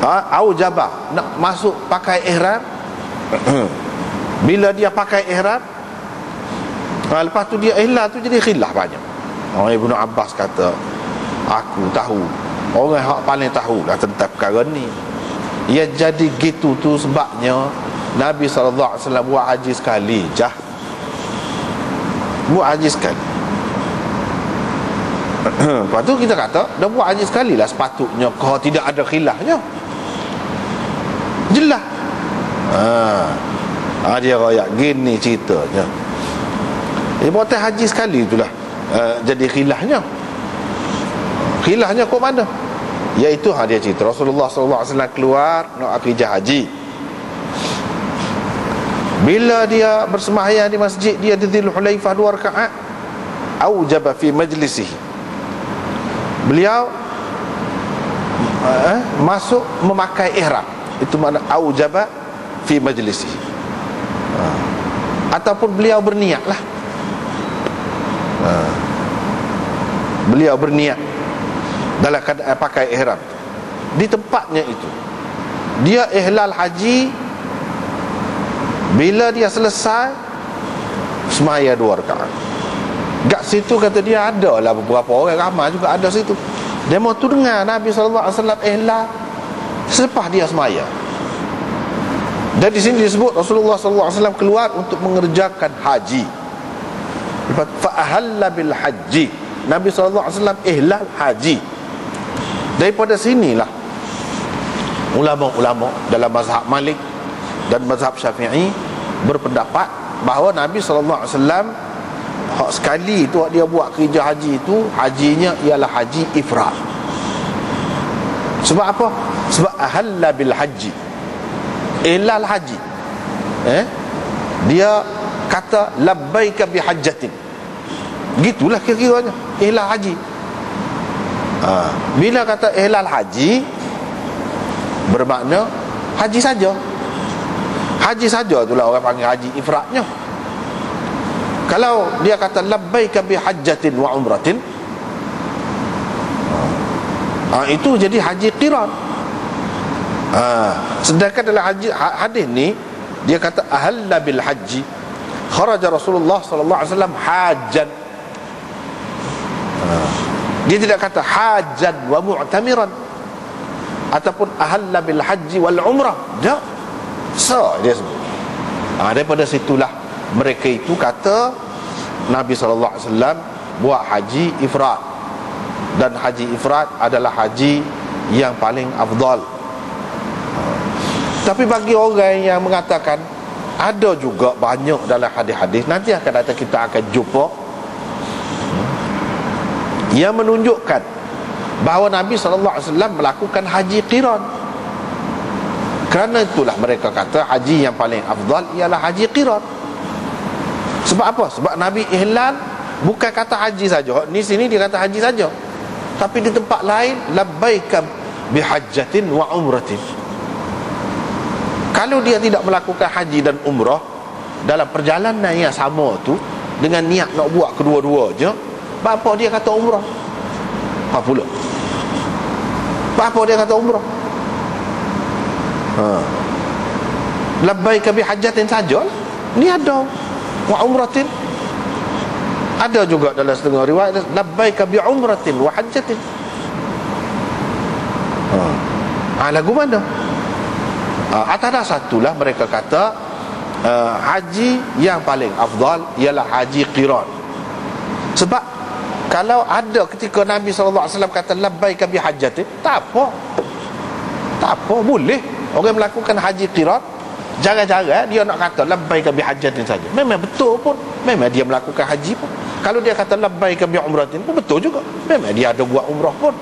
Aujaba, nak masuk pakai ihram. Bila dia pakai ihram, lepas tu dia ihlal tu jadi khilaf banyak. Ibnu Abbas kata, aku tahu, orang yang paling tahu lah tentang perkara ni. Ya jadi gitu tu sebabnya Nabi SAW buat haji sekali jah. Buat haji sekali. Lepas tu kita kata dah buat haji sekali lah, sepatutnya kalau tidak ada khilafnya jelas. Dia royak gini ceritanya. Buat haji sekali itulah jadi khilafnya. Khilafnya kok mana? Iaitu dia cerita Rasulullah SAW keluar nak akijah haji. Bila dia bersembahyang di masjid dia di Dzul Hulaifah 2 rakaat, aujaba fi majlisihi, beliau masuk memakai ihram. Itu makna aujaba fi majlisihi. Ataupun beliau berniat lah. Beliau berniat dalam keadaan pakai ihram di tempatnya itu. Dia ihlal haji. Bila dia selesai semaya 2 rakaat. Kat situ kata dia ada lah beberapa orang, ramai juga ada situ. Demo tu dengar Nabi SAW ihlal selepas dia semaya. Dan di sini disebut Rasulullah SAW keluar untuk mengerjakan haji. Fa ahalla bil haji. Nabi SAW ihlal haji. Daripada sinilah ulama-ulama dalam mazhab Malik dan mazhab Syafi'i berpendapat bahawa Nabi SAW hak sekali tu dia buat kerja haji itu, hajinya ialah haji ifrad. Sebab apa? Sebab ahalla bil haji, ihlal haji. Dia kata labbaika bi hajjatin. Gitulah kira-kiranya ihlal haji. Bila kata ihlal haji bermakna haji saja. Haji saja itulah orang panggil haji ifradnya. Kalau dia kata labbaika bi hajjatin wa umratin, itu jadi haji qiran. Sedangkan dalam haji hadis ni dia kata ahalla bil haji, kharaja Rasulullah sallallahu alaihi wasallam hajjan. Dia tidak kata hajjan wa mu'tamiran ataupun ahalla bil haji wal umrah. Tak. Dia sebut. Daripada situlah mereka itu kata Nabi SAW buat haji ifrad. Dan haji ifrad adalah haji yang paling afdal. Tapi bagi orang yang mengatakan, ada juga banyak dalam hadis-hadis, nanti akan datang kita akan jumpa, yang menunjukkan bahawa Nabi SAW melakukan haji qiran. Kerana itulah mereka kata haji yang paling afdal ialah haji qiran. Sebab apa? Sebab Nabi ihlal bukan kata haji saja. Ni sini dia kata haji saja, tapi di tempat lain labbaika bihajjatin wa umratin. Kalau dia tidak melakukan haji dan umrah dalam perjalanan yang sama tu dengan niat nak buat kedua-duanya, apa dia kata umrah? Apa pula? Apa dia kata umrah? Labbaika bihajjatin saja. Ni ada wa umratin. Ada juga dalam setengah riwayat labbaika bi umratin wa hajjatin. Lagu mana? Atas dasar itulah mereka kata haji yang paling afdal ialah haji qiran. Sebab kalau ada ketika Nabi SAW kata labbaika bi hajjatin, tak apa, boleh orang melakukan haji qiran. Jarang-jarang dia nak kata labbaika bi hajjatin saja. Memang betul pun, memang dia melakukan haji pun. Kalau dia kata labbaika bi umratin pun betul juga, memang dia ada buat umrah pun.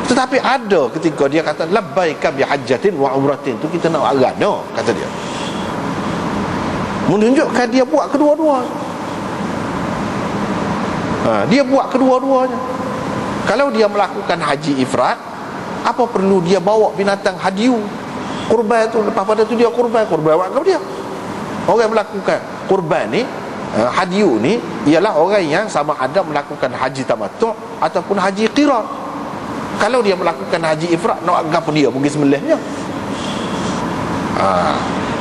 Tetapi ada ketika dia kata labbaika bi hajjatin wa umratin, tu kita nak agak kata dia menunjukkan dia buat kedua-dua. Dia buat kedua-duanya. Kalau dia melakukan haji ifrad, apa perlu dia bawa binatang hadiu kurban tu? Lepas pada tu dia kurban buat ke dia? Orang yang melakukan kurban ni, hadiu ni, ialah orang yang sama ada melakukan haji tamattu' ataupun haji qiran. Kalau dia melakukan haji ifrat, nak apa dia pergi sembelihnya?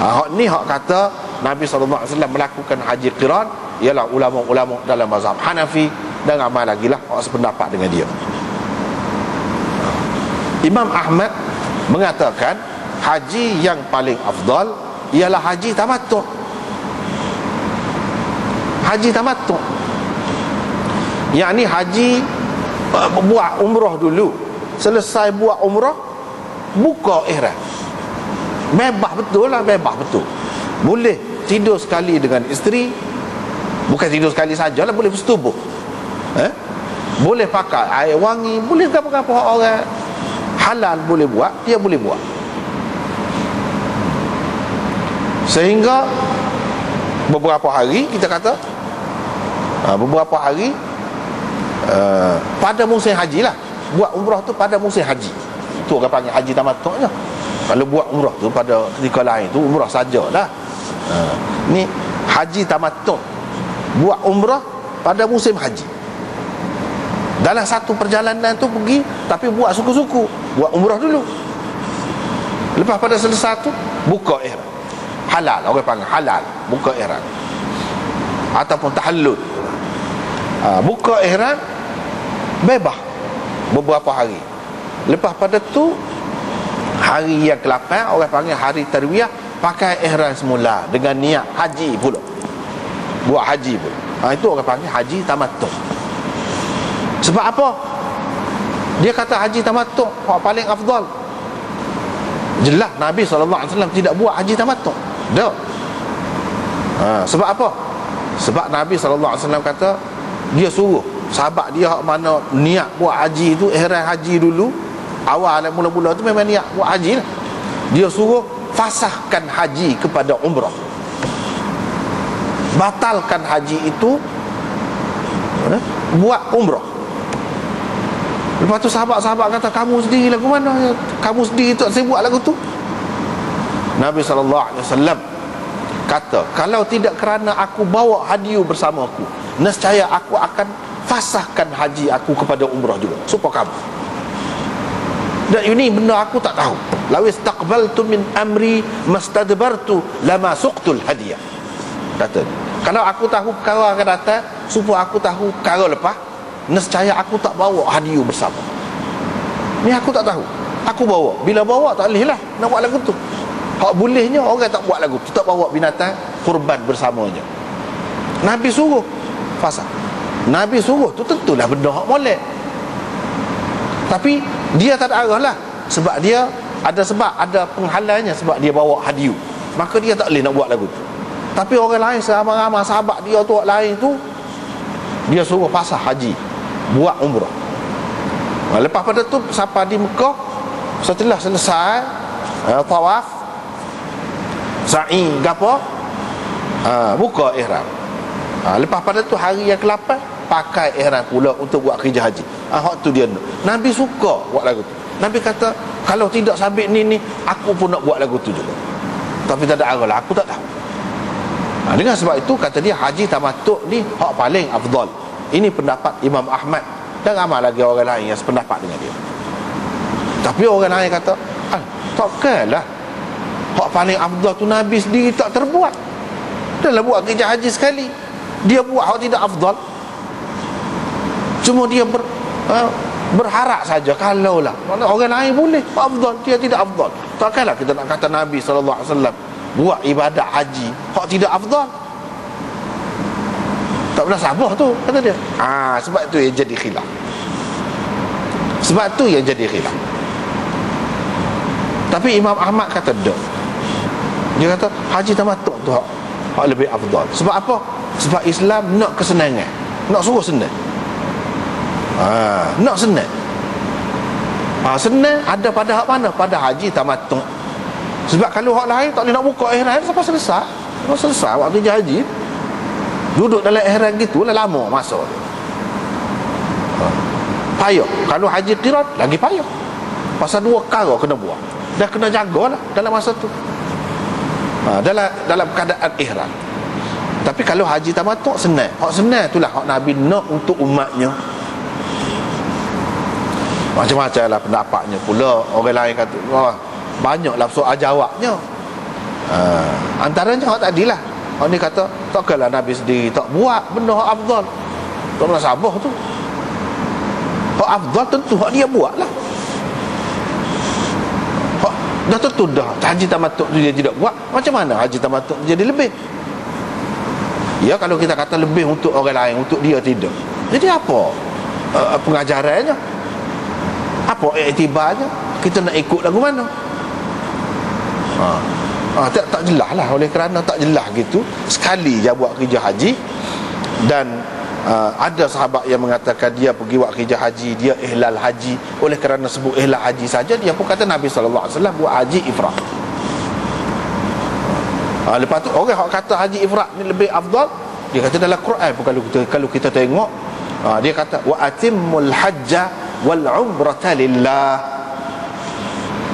Hak ni hak kata Nabi SAW melakukan haji qiran ialah ulama-ulama dalam mazhab Hanafi, dan ramai lagi lah orang sependapat dengan dia. Imam Ahmad mengatakan haji yang paling afdal ialah haji tamattu'. Haji tamattu', yakni haji buat umrah dulu, selesai buat umrah buka ihram. Bebas betul lah, bebas betul. Boleh tidur sekali dengan isteri, bukan tidur sekali sajalah, boleh bersetubuh, boleh pakai air wangi, boleh apa-apa orang halal boleh buat, dia boleh buat. Sehingga beberapa hari, kita kata beberapa hari pada musim haji lah, buat umrah tu pada musim haji, tu orang panggil haji tamattu'nya. Kalau buat umrah tu pada ketika lain tu umrah sajalah. Ni haji tamattu', buat umrah pada musim haji. Dalam satu perjalanan tu pergi, tapi buat suku-suku, buat umrah dulu. Lepas pada selesai tu buka ihram. Halal, orang panggil halal, buka ihram. Ataupun tahallul. Buka ihram bebas beberapa hari. Lepas pada tu hari yang ke-8 orang panggil hari tarwiyah, pakai ihram semula dengan niat haji pula, buat haji pula. Itu orang panggil haji tamattu'. Sebab apa? Dia kata haji tamattu' yang paling afdal. Jelas Nabi SAW tidak buat haji tamattu'. Tak. Sebab apa? Sebab Nabi SAW kata, dia suruh sahabat dia hak mana niat buat haji tu, ihram haji dulu, awal mula-mula tu memang niat buat haji lah. Dia suruh fasahkan haji kepada umrah, batalkan haji itu, buat umrah. Lepas tu sahabat-sahabat kata, kamu sendiri lagu mana? Kamu sendiri tak saya buat lagu tu. Nabi SAW kata, kalau tidak kerana aku bawa hadiah bersama aku, nescaya aku akan fasahkan haji aku kepada umrah juga, supaya kamu. Dan ini benda aku tak tahu. Lawis taqbaltu min amri mastadbartu lama suqtul hadiah. Kata, kalau aku tahu perkara akan datang, supaya aku tahu perkara lepas, nescaya aku tak bawa hadiah bersama. Ni aku tak tahu. Aku bawa. Bila bawa tak boleh lah nak buat lagu tu. Hak bolehnya orang tak buat lagu tu, tak bawa binatang kurban bersamanya. Nabi suruh fasah. Nabi suruh tu tentulah benda hak molek. Tapi dia tak ada arah lah, sebab dia ada sebab, ada penghalangnya, sebab dia bawa hadiah, maka dia tak boleh nak buat lagu tu. Tapi orang lain, seramai-ramai sahabat dia tu, orang lain tu, dia suruh fasah haji, buat umrah. Lepas pada tu sampai di Mekah, setelah selesai tawaf, sa'i gapo, buka ihram. Lepas pada tu hari yang ke-8 pakai ihram pula untuk buat kerja haji. Hak tu dia. Nabi suka buat lagu tu. Nabi kata, kalau tidak sabit ni aku pun nak buat lagu tu juga. Tapi tak ada arah lah, aku tak tahu. Dengan sebab itu kata dia haji tamattu' ni hak paling afdal. Ini pendapat Imam Ahmad, dan ramai lagi orang lain yang sependapat dengan dia. Tapi orang lain kata, takkanlah hak paling afdal tu Nabi sendiri tak terbuat. Dah lah buat kerja haji sekali, dia buat hak tidak afdal. Cuma dia berharap saja, kalaulah orang lain boleh afdal, dia tidak afdal. Takkanlah kita nak kata Nabi SAW buat ibadat haji hak tidak afdal. Tak pernah sabar tu, kata dia. Sebab tu yang jadi khilaf. Sebab tu yang jadi khilaf. Tapi Imam Ahmad kata tak. Dia kata haji tamattu' tu hak lebih afdal. Sebab apa? Sebab Islam nak kesenangan, nak suruh senang. Nak senang. Senang ada pada hak mana? Pada haji tamattu'. Sebab kalau hak lain tak boleh nak buka ihram sampai selesai. Sampai selesai waktu haji, duduk dalam ihram gitu lah lama masa dia. Payah. Kalau haji qiran lagi payah. Pasal dua perkara kena buat, dah kena jagalah dalam masa tu, dalam keadaan ihram. Tapi kalau haji tamattu' senang. Hak senang itulah hak Nabi nak untuk umatnya. Macam-macam lah pendapatnya pula. Orang lain kata, wah, banyaklah soal jawabnya. Antaranya hak tadilah. Hak ni kata, takkanlah Nabi sendiri tak buat benda hak afdal. Tak nak sabar tu. Hak afdal tentu hak dia buat lah. Hak, dah tentu dah haji tamattu tu dia tidak buat. Macam mana haji tamattu jadi lebih? Ya, kalau kita kata lebih untuk orang lain, untuk dia tidak. Jadi apa pengajarannya? Apa iktibarnya? Kita nak ikut lagu mana? Tak jelas lah. Oleh kerana tak jelas gitu, sekali dia buat kerja haji. Dan ada sahabat yang mengatakan dia pergi buat kerja haji, dia ihlal haji. Oleh kerana sebut ihlal haji saja, dia pun kata Nabi SAW buat haji ifrat. Lepas tu orang yang kata haji ifrat ni lebih afdal, dia kata dalam Quran pun kalau kita tengok, dia kata wa atimmul hajja wal umrata lillah.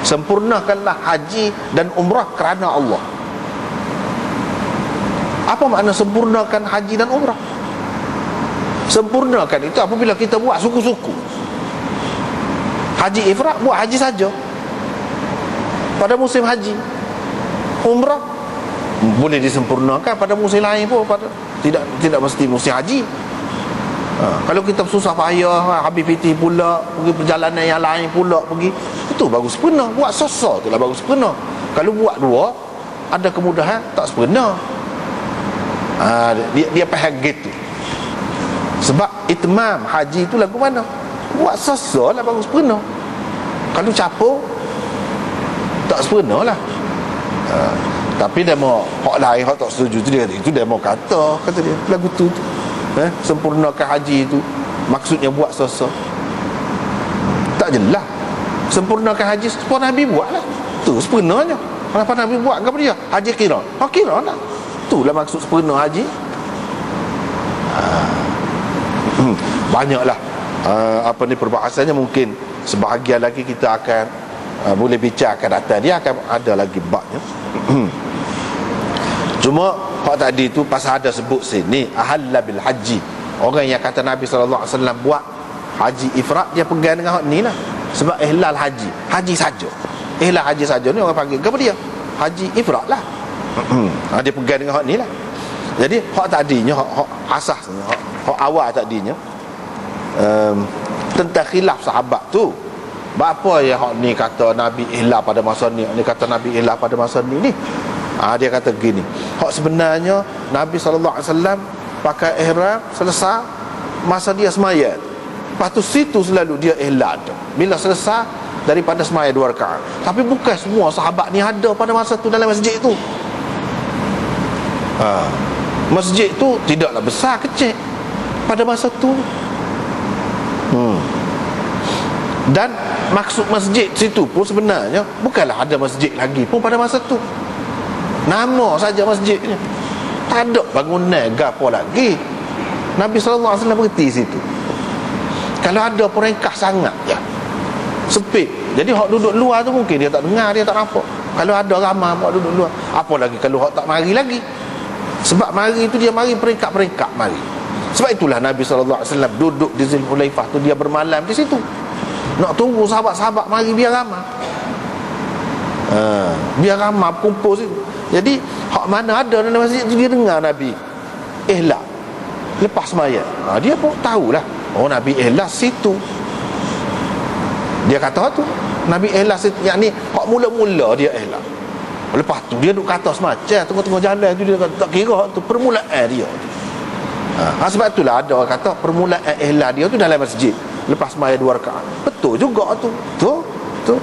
Sempurnakanlah haji dan umrah kerana Allah. Apa makna sempurnakan haji dan umrah? Sempurnakan itu apabila kita buat suku-suku. Haji ifrat buat haji saja pada musim haji. Umrah boleh disempurnakan pada musim lain pun, tidak mesti musim haji. Kalau kita susah payah habis piti pula, pergi perjalanan yang lain pula pergi, itu baru sempurna. Buat sosok tu lah baru sempurna. Kalau buat dua, ada kemudahan, tak sempurna. Dia faham gitu. Sebab itmam haji tu lagu mana? Buat sosok lah baru sempurna. Kalau capur, tak sempurna lah. Tapi demo hak lain hak tak setuju tu, dia kata itu demo kata dia lagu tu sempurnakan haji itu maksudnya buat sosok. Tak jelas. Sempurnakan haji sepuluh Nabi buat lah, tu sempurnanya. Kenapa Nabi buat kepada dia? Haji kira kira lah, itulah maksud sempurna haji. Banyaklah perbahasannya. Mungkin sebahagian lagi kita akan boleh bincang akan datang. Dia akan ada lagi babnya. Cuma hak tadi tu pasal ada sebut sini ahalla bil haji. Orang yang kata Nabi SAW buat haji ifrat, dia pegang dengan hak ni lah. Sebab ihlal haji, haji saja. Ihlal haji saja ni orang panggil apa dia? Haji ifrat lah. Dia pegang dengan hak ni lah. Jadi hak tadinya, hak asasnya, hak awal tadinya, tentang khilaf sahabat tu. Apa yang hak ni kata Nabi ihlal pada masa ni, ni kata Nabi ihlal pada masa ni. Dia kata gini, hak sebenarnya Nabi SAW pakai ihram selesai masa dia semayat. Lepas tu situ selalu dia ihlal bila selesai daripada semayat 2 rakaat. Tapi bukan semua sahabat ni ada pada masa tu dalam masjid tu. Masjid tu tidaklah besar kecil pada masa tu. Dan maksud masjid situ pun sebenarnya bukanlah ada masjid lagi pun pada masa tu. Nama saja masjidnya, tak ada bangunan gapo lagi. Nabi SAW berhenti situ. Kalau ada peringkah sangat ya, sempit. Jadi hak duduk luar tu mungkin dia tak dengar, dia tak nampak. Kalau ada ramai hak duduk luar, apa lagi kalau hak tak mari lagi. Sebab mari itu dia mari peringkat-peringkat mari. Sebab itulah Nabi SAW duduk di Zulhulaifah tu, dia bermalam di situ. Nak tunggu sahabat-sahabat mari biar ramai. Biar ramai kumpul situ. Jadi hak mana ada dalam masjid tu dia dengar Nabi ihlal lepas sembahyang. Dia pun tahulah, oh Nabi ihlal situ. Dia kata tu Nabi ihlal situ, yakni hak mula-mula dia ihlal. Lepas tu dia duk kata semacam tengah-tengah jalan tu dia kata, tak kira tu permulaan dia. Sebab itulah ada orang kata permulaan ihlal dia tu dalam masjid lepas sembahyang 2 rakaat. Betul juga tu. Tu.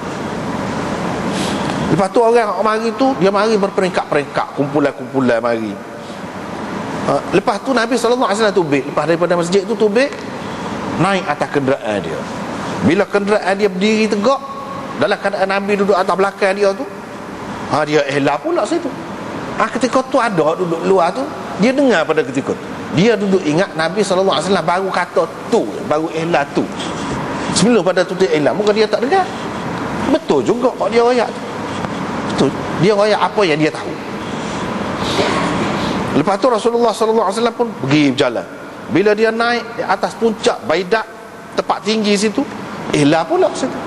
Lepas tu orang mari tu, dia mari berperingkat-peringkat, kumpulan-kumpulan mari. Lepas tu Nabi SAW tubik, lepas daripada masjid tu tubik, naik atas kenderaan dia. Bila kenderaan dia berdiri tegak, dalam keadaan Nabi duduk atas belakang dia tu, dia ihlal pula situ. Ketika tu ada duduk luar tu, dia dengar pada ketika tu, dia duduk ingat Nabi SAW baru kata tu, baru ihlal tu. Sebelum pada tu dia ihlal, mungkin dia tak dengar. Betul juga kok dia royak tu. Betul, dia royak apa yang dia tahu. Lepas tu Rasulullah SAW pun pergi berjalan. Bila dia naik di atas puncak Baidak, tempat tinggi situ, Lah pula situ.